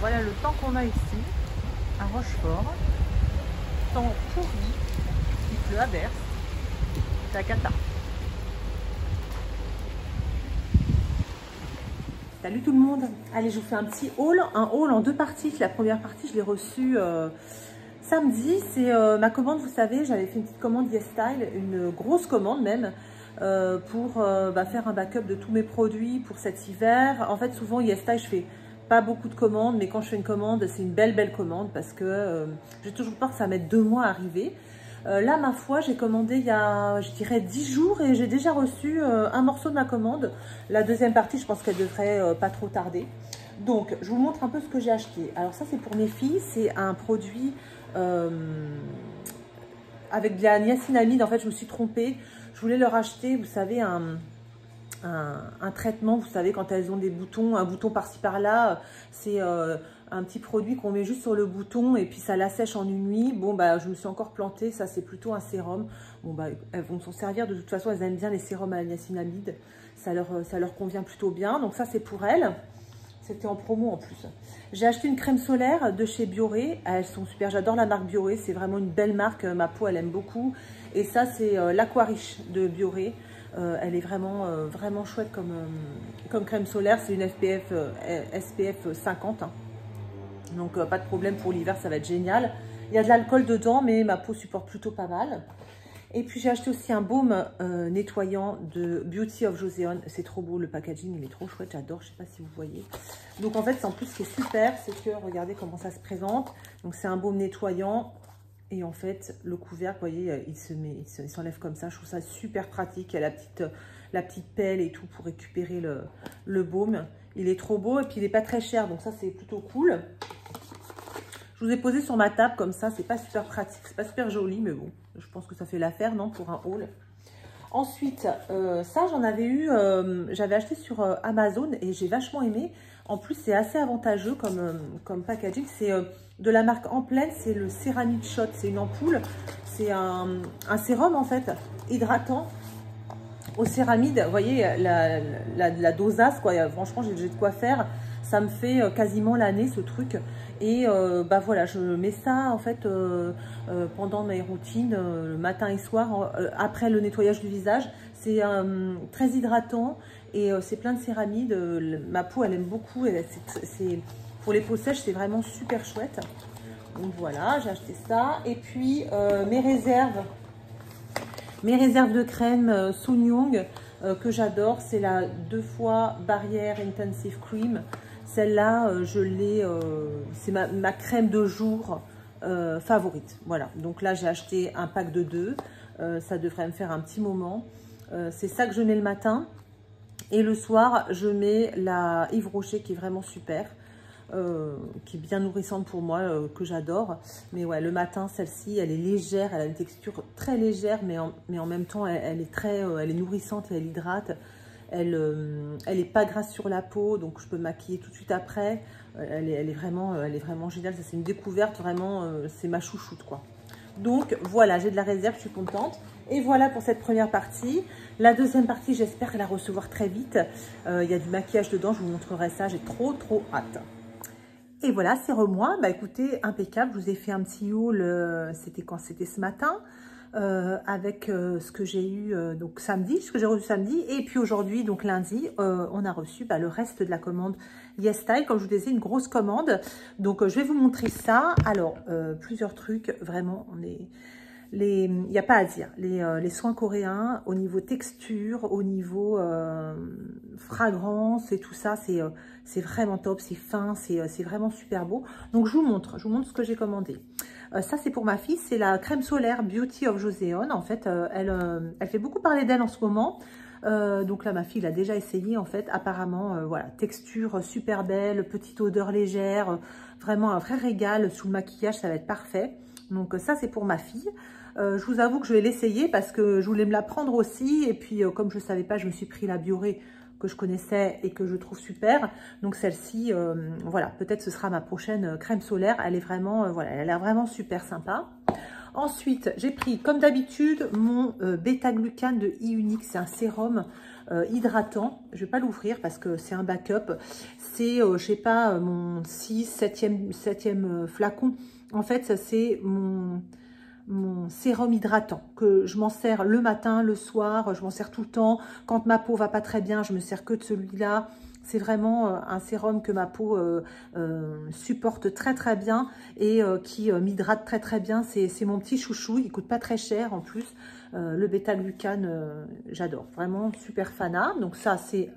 Voilà le temps qu'on a ici, à Rochefort. Temps pourri, il pleut à verse. C'est la cata. Salut tout le monde. Allez, je vous fais un petit haul. Un haul en deux parties. La première partie, je l'ai reçue samedi. C'est ma commande, vous savez, j'avais fait une petite commande YesStyle, une grosse commande même, pour faire un backup de tous mes produits pour cet hiver. En fait, souvent, YesStyle, je fais pas beaucoup de commandes, mais quand je fais une commande, c'est une belle commande parce que j'ai toujours peur que ça mette 2 mois à arriver. Là, ma foi, j'ai commandé il y a, je dirais, 10 jours et j'ai déjà reçu un morceau de ma commande. La deuxième partie, je pense qu'elle devrait pas trop tarder. Donc, je vous montre un peu ce que j'ai acheté. Alors ça, c'est pour mes filles. C'est un produit avec de la niacinamide. En fait, je me suis trompée. Je voulais leur acheter, vous savez, un traitement, vous savez, quand elles ont des boutons, un bouton par-ci par-là, c'est un petit produit qu'on met juste sur le bouton et puis ça l'assèche en une nuit. Bon, bah, je me suis encore plantée, ça c'est plutôt un sérum. Bon, bah, elles vont s'en servir, de toute façon, elles aiment bien les sérums à la niacinamide, ça leur convient plutôt bien. Donc ça, c'est pour elles. C'était en promo en plus. J'ai acheté une crème solaire de chez Bioré. Elles sont super, j'adore la marque Bioré, c'est vraiment une belle marque, ma peau, elle aime beaucoup. Et ça, c'est l'Aquarish de Bioré. Elle est vraiment, vraiment chouette comme crème solaire. C'est une SPF 50. Hein. Donc, pas de problème pour l'hiver, ça va être génial. Il y a de l'alcool dedans, mais ma peau supporte plutôt pas mal. Et puis, j'ai acheté aussi un baume nettoyant de Beauty of Joseon. C'est trop beau, le packaging, il est trop chouette, j'adore. Je sais pas si vous voyez. Donc, en fait, en plus, ce qui est super, c'est que, regardez comment ça se présente. Donc, c'est un baume nettoyant. Et en fait, le couvercle, vous voyez, il s'enlève comme ça. Je trouve ça super pratique. Il y a la petite pelle et tout pour récupérer le baume. Il est trop beau et puis il n'est pas très cher. Donc ça, c'est plutôt cool. Je vous ai posé sur ma table comme ça. C'est pas super pratique. C'est pas super joli, mais bon, je pense que ça fait l'affaire, non, pour un haul. Ensuite, ça, j'en avais eu, j'avais acheté sur Amazon et j'ai vachement aimé. En plus, c'est assez avantageux comme packaging. C'est de la marque En Pleine, c'est le Céramide Shot. C'est une ampoule. C'est un sérum, en fait, hydratant au céramide. Vous voyez, la dosace, quoi. Franchement, j'ai de quoi faire. Ça me fait quasiment l'année, ce truc. Et bah voilà, je mets ça en fait pendant mes routines, le matin et soir, après le nettoyage du visage. C'est très hydratant et c'est plein de céramide. Ma peau, elle aime beaucoup. Pour les peaux sèches, c'est vraiment super chouette. Donc voilà, j'ai acheté ça. Et puis mes réserves de crème Sun Young que j'adore. C'est la 2 fois Barrière Intensive Cream. Celle-là, je l'ai, c'est ma crème de jour favorite. Voilà, donc là, j'ai acheté un pack de 2. Ça devrait me faire un petit moment. C'est ça que je mets le matin. Et le soir, je mets la Yves Rocher qui est vraiment super. Qui est bien nourrissante pour moi, que j'adore. Mais ouais, le matin, celle-ci, elle est légère. Elle a une texture très légère, mais en même temps, elle est nourrissante et elle hydrate. Elle est pas grasse sur la peau, donc je peux me maquiller tout de suite après. Elle est vraiment géniale. Ça, c'est une découverte, vraiment, c'est ma chouchoute, quoi. Donc, voilà, j'ai de la réserve, je suis contente. Et voilà pour cette première partie. La deuxième partie, j'espère la recevoir très vite. Il y a du maquillage dedans, je vous montrerai ça. J'ai trop hâte. Et voilà, c'est moi. Bah écoutez, impeccable. Je vous ai fait un petit haul, c'était quand? C'était ce matin. Avec ce que j'ai eu donc samedi, ce que j'ai reçu samedi, et puis aujourd'hui, donc lundi, on a reçu le reste de la commande YesStyle, comme je vous disais, une grosse commande. Donc je vais vous montrer ça. Alors, plusieurs trucs, vraiment, il n'y a pas à dire. Les soins coréens, au niveau texture, au niveau fragrance et tout ça, c'est vraiment top, c'est fin, c'est vraiment super beau. Donc je vous montre ce que j'ai commandé. Ça, c'est pour ma fille, c'est la crème solaire Beauty of Joseon. En fait, elle fait beaucoup parler d'elle en ce moment. Donc là, ma fille l'a déjà essayé, en fait. Apparemment, voilà, texture super belle, petite odeur légère, vraiment un vrai régal sous le maquillage, ça va être parfait. Donc ça, c'est pour ma fille. Je vous avoue que je vais l'essayer parce que je voulais me la prendre aussi. Et puis, comme je ne savais pas, je me suis pris la Bioré que je connaissais et que je trouve super. Donc celle-ci, voilà, peut-être ce sera ma prochaine crème solaire. Elle est vraiment, voilà, elle a l'air vraiment super sympa. Ensuite, j'ai pris, comme d'habitude, mon bêta-glucane de e-Unique. C'est un sérum hydratant. Je ne vais pas l'ouvrir parce que c'est un backup. C'est, je sais pas, mon 7e flacon. En fait, c'est mon sérum hydratant, que je m'en sers le matin, le soir, je m'en sers tout le temps. Quand ma peau va pas très bien, je me sers que de celui-là. C'est vraiment un sérum que ma peau supporte très très bien et qui m'hydrate très très bien. C'est mon petit chouchou, il coûte pas très cher en plus. Le bêta-glucane, j'adore, vraiment super fanat. Donc ça c'est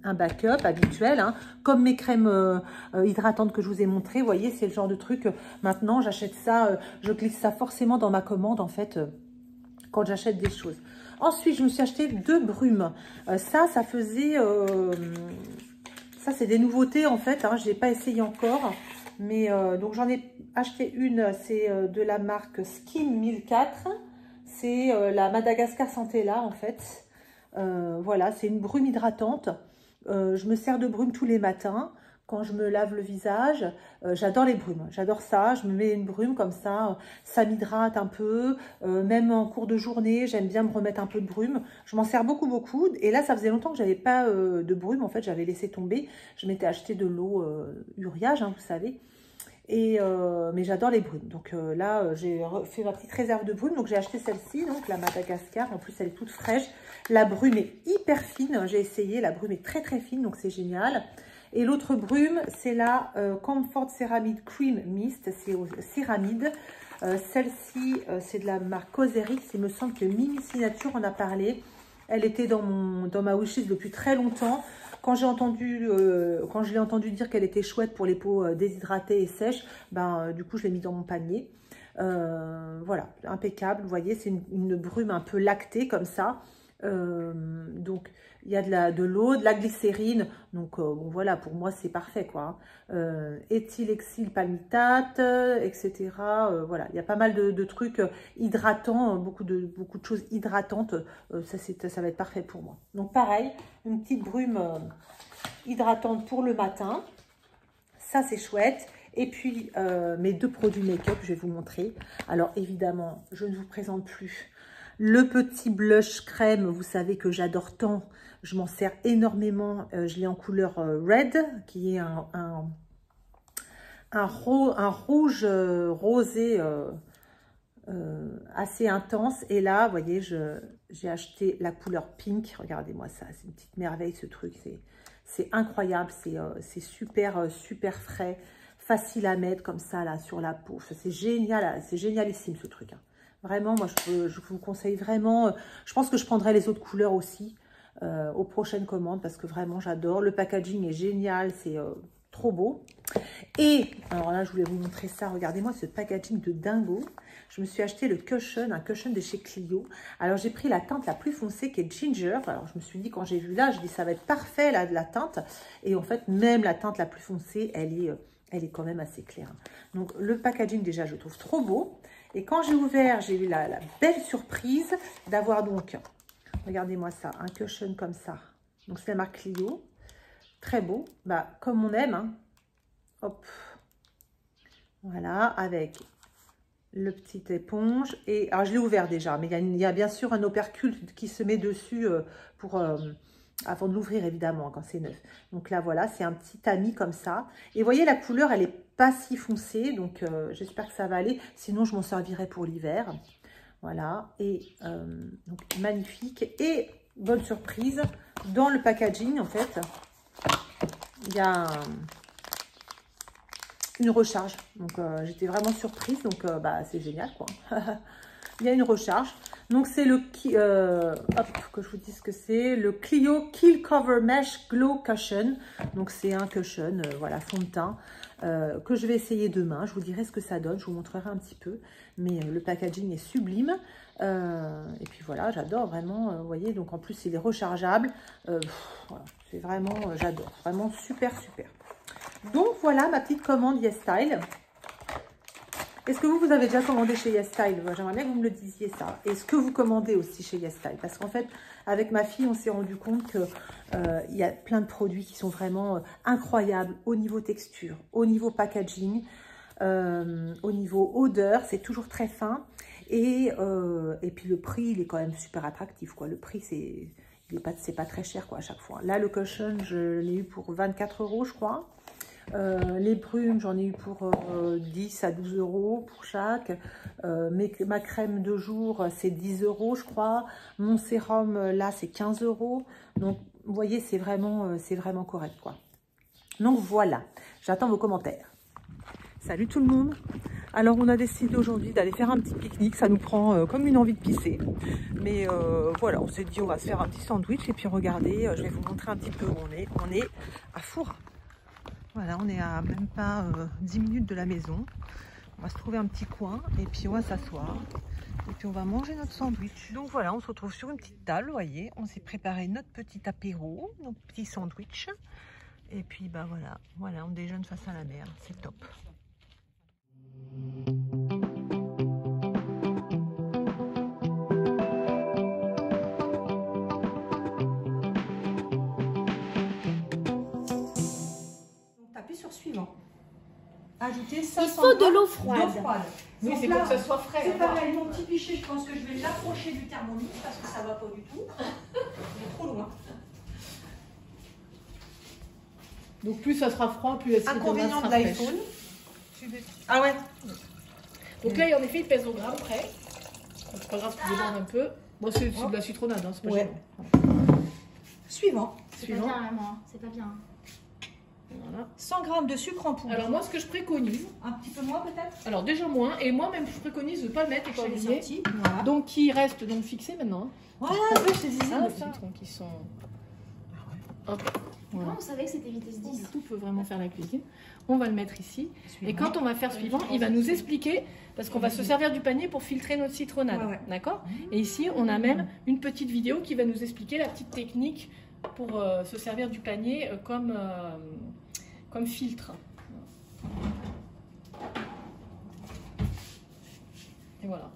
un backup habituel, hein. Comme mes crèmes hydratantes que je vous ai montrées. Vous voyez, c'est le genre de truc, maintenant j'achète ça, je glisse ça forcément dans ma commande en fait, quand j'achète des choses. Ensuite je me suis acheté 2 brumes. Ça faisait... ça, c'est des nouveautés en fait, hein, je n'ai pas essayé encore. Mais donc, j'en ai acheté une, c'est de la marque Skin 1004. C'est la Madagascar Centella en fait. Voilà, c'est une brume hydratante. Je me sers de brume tous les matins quand je me lave le visage. J'adore les brumes, j'adore ça. Je me mets une brume comme ça, ça m'hydrate un peu. Même en cours de journée, j'aime bien me remettre un peu de brume. Je m'en sers beaucoup, beaucoup. Et là, ça faisait longtemps que j'avais pas de brume. En fait, j'avais laissé tomber. Je m'étais acheté de l'eau Uriage, hein, vous savez. Et mais j'adore les brumes. Donc là, j'ai fait ma petite réserve de brume. Donc j'ai acheté celle-ci, donc la Madagascar. En plus, elle est toute fraîche. La brume est hyper fine. J'ai essayé. La brume est très, très fine. Donc c'est génial. Et l'autre brume, c'est la Comfort Ceramide Cream Mist. C'est au céramide. Celle-ci, c'est de la marque Causerix. Il me semble que Mimi Signature en a parlé. Elle était dans ma wishlist depuis très longtemps. Quand je l'ai entendu dire qu'elle était chouette pour les peaux déshydratées et sèches, ben, du coup, je l'ai mis dans mon panier. Voilà, impeccable. Vous voyez, c'est une brume un peu lactée comme ça. Donc, il y a de l'eau, de la glycérine. Donc, bon, voilà, pour moi, c'est parfait, quoi. Éthylexyl palmitate, etc. Voilà, il y a pas mal de trucs hydratants, beaucoup de choses hydratantes. Ça va être parfait pour moi. Donc, pareil, une petite brume hydratante pour le matin. Ça, c'est chouette. Et puis, mes 2 produits make-up, je vais vous montrer. Alors, évidemment, je ne vous présente plus le petit blush crème. Vous savez que j'adore tant. Je m'en sers énormément. Je l'ai en couleur red, qui est un rouge rosé assez intense. Et là, vous voyez, j'ai acheté la couleur pink. Regardez-moi ça, c'est une petite merveille ce truc. C'est incroyable, c'est super, super frais, facile à mettre comme ça là sur la peau. C'est génial, c'est génialissime ce truc, hein. Vraiment, moi je vous conseille vraiment. Je pense que je prendrai les autres couleurs aussi aux prochaines commandes parce que vraiment j'adore. Le packaging est génial, c'est trop beau. Et alors là, je voulais vous montrer ça. Regardez-moi ce packaging de dingo. Je me suis acheté le cushion, un cushion de chez Clio. Alors, j'ai pris la teinte la plus foncée qui est Ginger. Alors, je me suis dit, quand j'ai vu là, je dis ça va être parfait, là, de la teinte. Et en fait, même la teinte la plus foncée, elle est quand même assez claire. Donc, le packaging, déjà, je le trouve trop beau. Et quand j'ai ouvert, j'ai eu la belle surprise d'avoir donc, regardez-moi ça, un cushion comme ça. Donc, c'est la marque Clio. Très beau. Bah, comme on aime, hein. Hop, voilà, avec le petit éponge. Et alors, je l'ai ouvert déjà, mais il y a bien sûr un opercule qui se met dessus avant de l'ouvrir, évidemment, quand c'est neuf. Donc là, voilà, c'est un petit tamis comme ça. Et vous voyez, la couleur, elle n'est pas si foncée, donc j'espère que ça va aller. Sinon, je m'en servirai pour l'hiver. Voilà, et donc magnifique. Et bonne surprise, dans le packaging, en fait, il y a une recharge. Donc, j'étais vraiment surprise. Donc, bah, c'est génial, quoi. Il y a une recharge. Donc, c'est le... hop, que je vous dise ce que c'est. Le Clio Kill Cover Mesh Glow Cushion. Donc, c'est un cushion, voilà, fond de teint, que je vais essayer demain. Je vous dirai ce que ça donne. Je vous montrerai un petit peu. Mais le packaging est sublime. Et puis, voilà, j'adore vraiment. Vous voyez, donc, en plus, il est rechargeable. Voilà, c'est vraiment... j'adore. Vraiment super, super. Donc, voilà ma petite commande YesStyle. Est-ce que vous avez déjà commandé chez YesStyle? J'aimerais bien que vous me le disiez ça. Est-ce que vous commandez aussi chez YesStyle? Parce qu'en fait, avec ma fille, on s'est rendu compte qu'il y a plein de produits qui sont vraiment incroyables au niveau texture, au niveau packaging, au niveau odeur. C'est toujours très fin. Et puis le prix, il est quand même super attractif, quoi. Le prix, c'est pas très cher, quoi, à chaque fois. Là, le cushion, je l'ai eu pour 24 €, je crois. Les brumes, j'en ai eu pour 10 à 12 € pour chaque. Ma crème de jour, c'est 10 €, je crois. Mon sérum, là, c'est 15 €. Donc, vous voyez, c'est vraiment correct, quoi. Donc, voilà. J'attends vos commentaires. Salut tout le monde. Alors, on a décidé aujourd'hui d'aller faire un petit pique-nique. Ça nous prend comme une envie de pisser. Mais voilà, on s'est dit, on va se faire un petit sandwich. Et puis, regardez, je vais vous montrer un petit peu où on est. On est à Foura. Voilà, on est à même pas 10 minutes de la maison. On va se trouver un petit coin et puis on va s'asseoir. Et puis on va manger notre sandwich. Donc voilà, on se retrouve sur une petite table, vous voyez. On s'est préparé notre petit apéro, notre petit sandwich. Et puis bah voilà, on déjeune face à la mer. C'est top. Sur suivant. Ajouter 500 Il faut de l'eau froide. Oui, c'est pour que ça soit frais. C'est pareil, mon petit pichet, je pense que je vais l'approcher du thermomètre parce que ça va pas du tout. Il est trop loin. Donc plus ça sera froid, plus elle inconvénient de l'iPhone. Ah ouais. Donc là, en effet, il pèse au gramme près. C'est pas grave, tu débordes un peu. Bon, c'est de la citronnade, hein, c'est pas ouais. Suivant. C'est pas bien, vraiment. C'est pas bien. Voilà. 100 g de sucre en poudre. Alors moi, ce que je préconise, un petit peu moins peut-être. Alors déjà moins, et moi même je préconise de ne pas le mettre chez les sorties. Voilà. Donc qui reste donc fixé maintenant. Voilà, je te disais. Ah, citrons qui sont. Hop. Voilà. Comment on savait que c'était vitesse 10? Tout peut vraiment faire la cuisine. On va le mettre ici. Et quand on va faire suivant, il va nous expliquer, parce qu'on va se servir du panier pour filtrer notre citronnade. Ouais. D'accord. Et ici, on a même une petite vidéo qui va nous expliquer la petite technique pour se servir du panier comme filtre. Et voilà.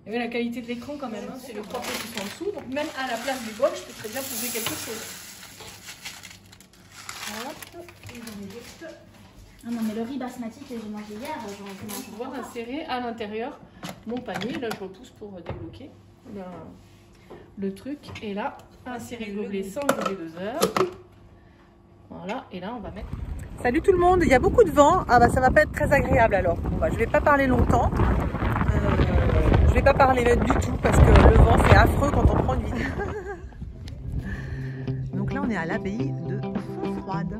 Et oui, la qualité de l'écran quand même, hein, c'est le 3 qui sont en dessous. Donc même à la place du bol, je peux très bien poser quelque chose. Hop. Ah non, mais le riz basmati que j'ai mangé hier, j'en ai Je vais pouvoir insérer à l'intérieur mon panier. Là, je repousse pour débloquer le truc. Et là, insérer le gobelet sans gobelet doseur. Voilà, et là, on va mettre... Salut tout le monde, il y a beaucoup de vent. Ah bah ça va pas être très agréable alors. Bon, bah, je vais pas parler longtemps. Je vais pas parler du tout parce que le vent c'est affreux quand on prend une vidéo. Donc là on est à l'abbaye de Fontfroide.